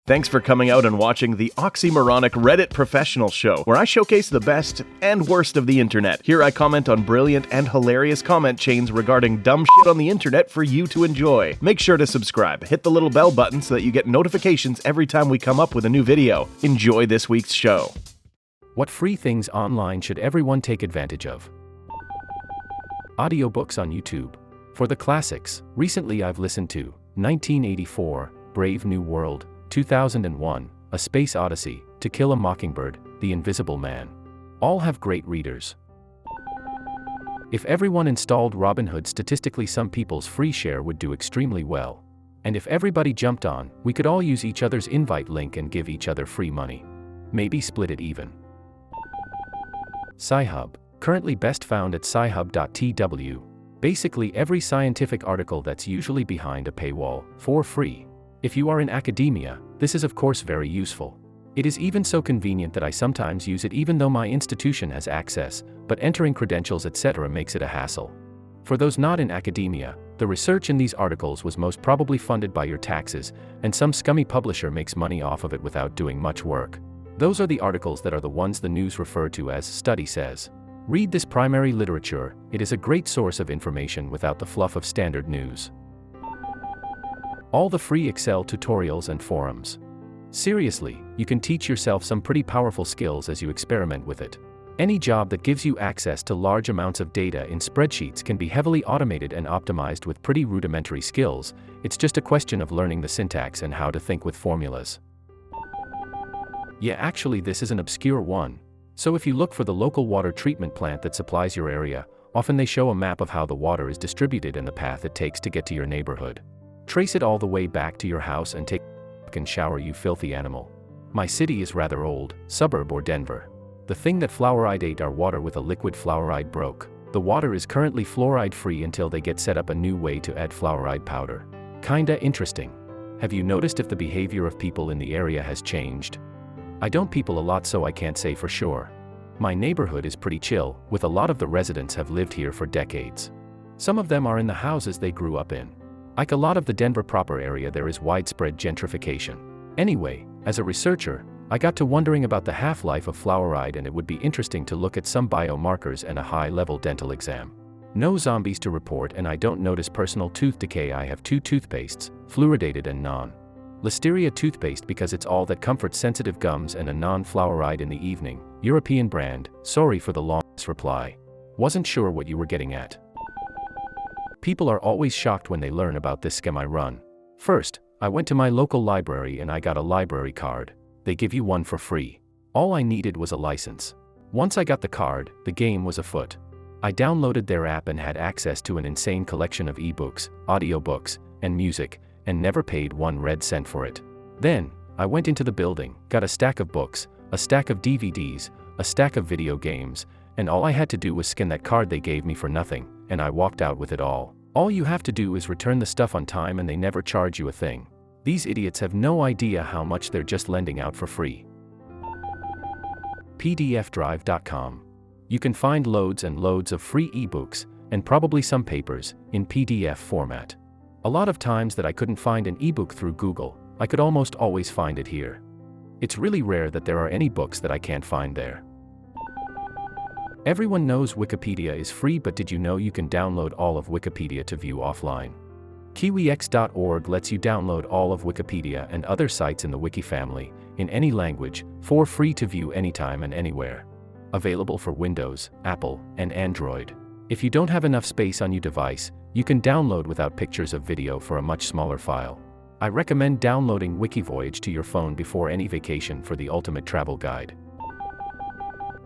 Thanks for coming out and watching the oxymoronic Reddit Professional Show, where I showcase the best and worst of the internet. Here I comment on brilliant and hilarious comment chains regarding dumb shit on the internet for you to enjoy. Make sure to subscribe, hit the little bell button so that you get notifications every time we come up with a new video. Enjoy this week's show. What free things online should everyone take advantage of? Audiobooks on YouTube. For the classics, recently I've listened to 1984, Brave New World, 2001, A Space Odyssey, To Kill a Mockingbird, The Invisible Man. All have great readers. If everyone installed Robinhood, statistically some people's free share would do extremely well. And if everybody jumped on, we could all use each other's invite link and give each other free money. Maybe split it even. Sci-Hub, currently best found at sci-hub.tw. Basically every scientific article that's usually behind a paywall, for free. If you are in academia, this is of course very useful. It is even so convenient that I sometimes use it even though my institution has access, but entering credentials etc. makes it a hassle. For those not in academia, the research in these articles was most probably funded by your taxes, and some scummy publisher makes money off of it without doing much work. Those are the articles that are the ones the news refer to as study says. Read this primary literature, it is a great source of information without the fluff of standard news. All the free Excel tutorials and forums. Seriously, you can teach yourself some pretty powerful skills as you experiment with it. Any job that gives you access to large amounts of data in spreadsheets can be heavily automated and optimized with pretty rudimentary skills. It's just a question of learning the syntax and how to think with formulas. Yeah, actually this is an obscure one. So if you look for the local water treatment plant that supplies your area, often they show a map of how the water is distributed and the path it takes to get to your neighborhood. Trace it all the way back to your house and take a shower, you filthy animal. My city is rather old, suburb or Denver. The thing that fluoridate our water with a liquid fluoride broke. The water is currently fluoride free until they get set up a new way to add fluoride powder. Kinda interesting. Have you noticed if the behavior of people in the area has changed? I don't people a lot so I can't say for sure. My neighborhood is pretty chill, with a lot of the residents have lived here for decades. Some of them are in the houses they grew up in. Like a lot of the Denver proper area, there is widespread gentrification. Anyway, as a researcher, I got to wondering about the half-life of fluoride, and it would be interesting to look at some biomarkers and a high-level dental exam. No zombies to report, and I don't notice personal tooth decay. I have 2 toothpastes, fluoridated and non-listeria toothpaste because it's all that comforts sensitive gums, and a non-fluoride in the evening, European brand. Sorry for the long reply. Wasn't sure what you were getting at. People are always shocked when they learn about this scam I run. First, I went to my local library and I got a library card. They give you one for free. All I needed was a license. Once I got the card, the game was afoot. I downloaded their app and had access to an insane collection of ebooks, audiobooks, and music, and never paid 1 red cent for it. Then, I went into the building, got a stack of books, a stack of DVDs, a stack of video games, and all I had to do was scan that card they gave me for nothing, and I walked out with it all. All you have to do is return the stuff on time and they never charge you a thing. These idiots have no idea how much they're just lending out for free. PDFdrive.com. You can find loads and loads of free ebooks, and probably some papers, in PDF format. A lot of times that I couldn't find an ebook through Google, I could almost always find it here. It's really rare that there are any books that I can't find there. Everyone knows Wikipedia is free, but did you know you can download all of Wikipedia to view offline? KiwiX.org lets you download all of Wikipedia and other sites in the Wiki family, in any language, for free to view anytime and anywhere. Available for Windows, Apple, and Android. If you don't have enough space on your device, you can download without pictures of video for a much smaller file. I recommend downloading Wikivoyage to your phone before any vacation for the ultimate travel guide.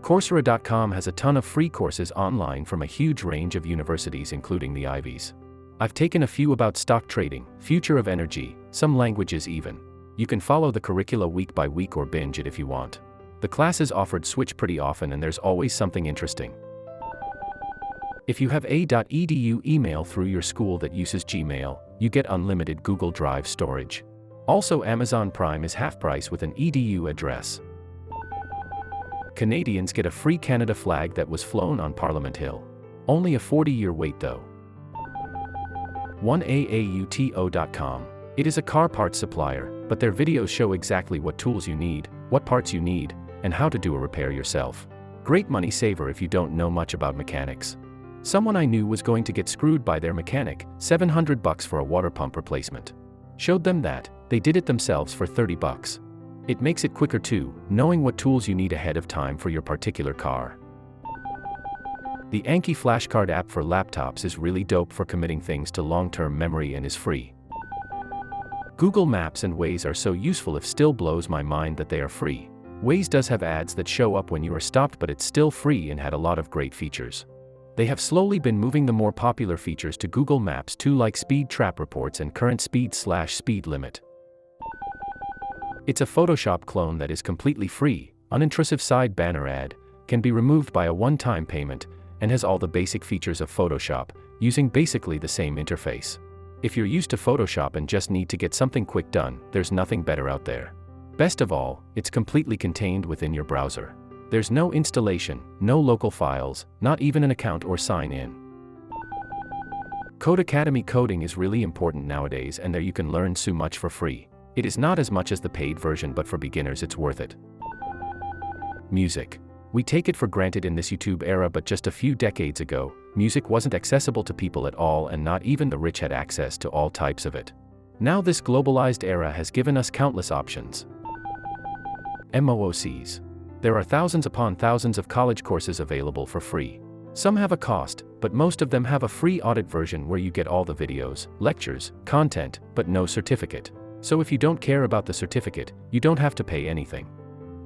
Coursera.com has a ton of free courses online from a huge range of universities including the Ivies. I've taken a few about stock trading, future of energy, some languages even. You can follow the curricula week by week or binge it if you want. The classes offered switch pretty often and there's always something interesting. If you have a.edu email through your school that uses Gmail, you get unlimited Google Drive storage. Also, Amazon Prime is half price with an edu address. Canadians get a free Canada flag that was flown on Parliament Hill. Only a 40-year wait though. 1aauto.com. It is a car parts supplier, but their videos show exactly what tools you need, what parts you need, and how to do a repair yourself. Great money saver if you don't know much about mechanics. Someone I knew was going to get screwed by their mechanic, $700 for a water pump replacement. Showed them that, they did it themselves for $30. It makes it quicker too, knowing what tools you need ahead of time for your particular car. The Anki flashcard app for laptops is really dope for committing things to long-term memory and is free. Google Maps and Waze are so useful, it still blows my mind that they are free. Waze does have ads that show up when you are stopped, but it's still free and had a lot of great features. They have slowly been moving the more popular features to Google Maps too, like speed trap reports and current speed/speed limit. It's a Photoshop clone that is completely free, unintrusive side banner ad, can be removed by a one-time payment, and has all the basic features of Photoshop, using basically the same interface. If you're used to Photoshop and just need to get something quick done, there's nothing better out there. Best of all, it's completely contained within your browser. There's no installation, no local files, not even an account or sign-in. Code Academy coding is really important nowadays, and there you can learn so much for free. It is not as much as the paid version, but for beginners it's worth it. Music. We take it for granted in this YouTube era, but just a few decades ago, music wasn't accessible to people at all, and not even the rich had access to all types of it. Now this globalized era has given us countless options. MOOCs. There are thousands upon thousands of college courses available for free. Some have a cost, but most of them have a free audit version where you get all the videos, lectures, content, but no certificate. So if you don't care about the certificate, you don't have to pay anything.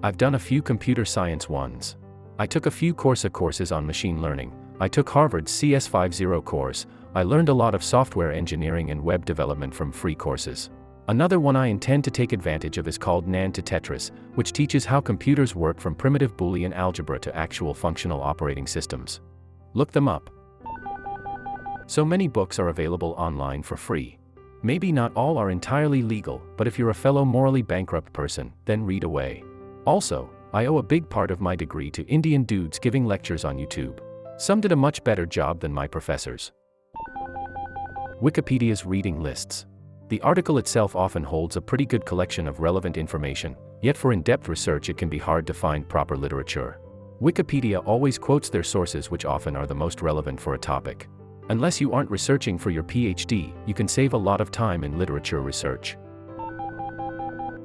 I've done a few computer science ones. I took a few Coursera courses on machine learning. I took Harvard's CS50 course. I learned a lot of software engineering and web development from free courses. Another one I intend to take advantage of is called NAND to Tetris, which teaches how computers work from primitive Boolean algebra to actual functional operating systems. Look them up. So many books are available online for free. Maybe not all are entirely legal, but if you're a fellow morally bankrupt person, then read away. Also, I owe a big part of my degree to Indian dudes giving lectures on YouTube. Some did a much better job than my professors. Wikipedia's reading lists. The article itself often holds a pretty good collection of relevant information, yet for in-depth research it can be hard to find proper literature. Wikipedia always quotes their sources, which often are the most relevant for a topic. Unless you aren't researching for your PhD, you can save a lot of time in literature research.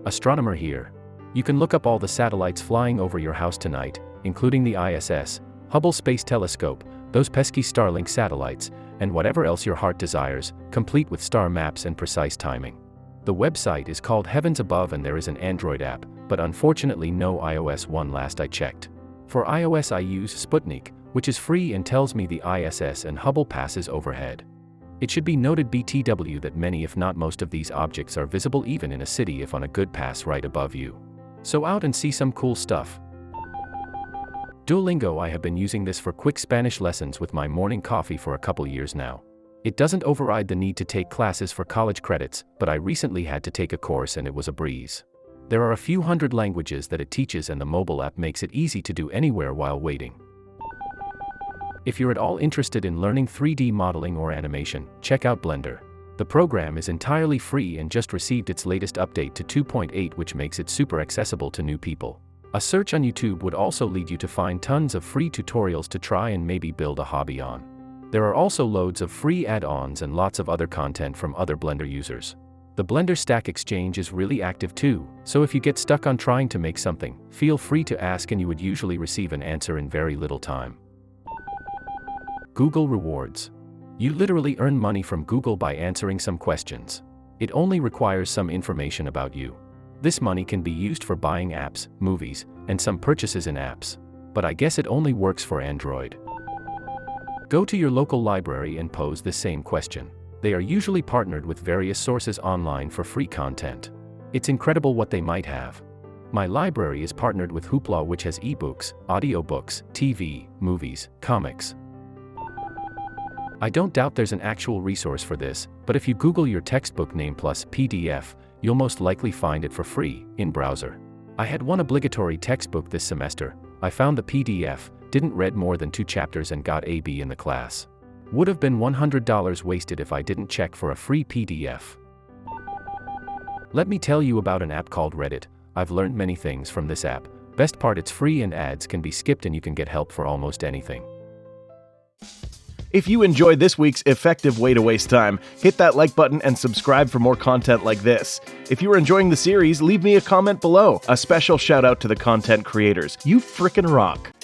Astronomer here. You can look up all the satellites flying over your house tonight, including the ISS, Hubble Space Telescope, those pesky Starlink satellites, and whatever else your heart desires, complete with star maps and precise timing. The website is called Heavens Above, and there is an Android app, but unfortunately no iOS one last I checked. For iOS I use Sputnik, which is free and tells me the ISS and Hubble passes overhead. It should be noted BTW that many if not most of these objects are visible even in a city if on a good pass right above you. So out and see some cool stuff. Duolingo. I have been using this for quick Spanish lessons with my morning coffee for a couple years now. It doesn't override the need to take classes for college credits, but I recently had to take a course and it was a breeze. There are a few hundred languages that it teaches, and the mobile app makes it easy to do anywhere while waiting. If you're at all interested in learning 3D modeling or animation, check out Blender. The program is entirely free and just received its latest update to 2.8, which makes it super accessible to new people. A search on YouTube would also lead you to find tons of free tutorials to try and maybe build a hobby on. There are also loads of free add-ons and lots of other content from other Blender users. The Blender Stack Exchange is really active too, so if you get stuck on trying to make something, feel free to ask and you would usually receive an answer in very little time. Google Rewards. You literally earn money from Google by answering some questions. It only requires some information about you. This money can be used for buying apps, movies, and some purchases in apps. But I guess it only works for Android. Go to your local library and pose the same question. They are usually partnered with various sources online for free content. It's incredible what they might have. My library is partnered with Hoopla, which has ebooks, audiobooks, TV, movies, comics. I don't doubt there's an actual resource for this, but if you Google your textbook name plus PDF, you'll most likely find it for free, in browser. I had one obligatory textbook this semester. I found the PDF, didn't read more than 2 chapters and got a B in the class. Would have been $100 wasted if I didn't check for a free PDF. Let me tell you about an app called Reddit. I've learned many things from this app. Best part, it's free and ads can be skipped and you can get help for almost anything. If you enjoyed this week's effective way to waste time, hit that like button and subscribe for more content like this. If you are enjoying the series, leave me a comment below. A special shout out to the content creators. You frickin' rock.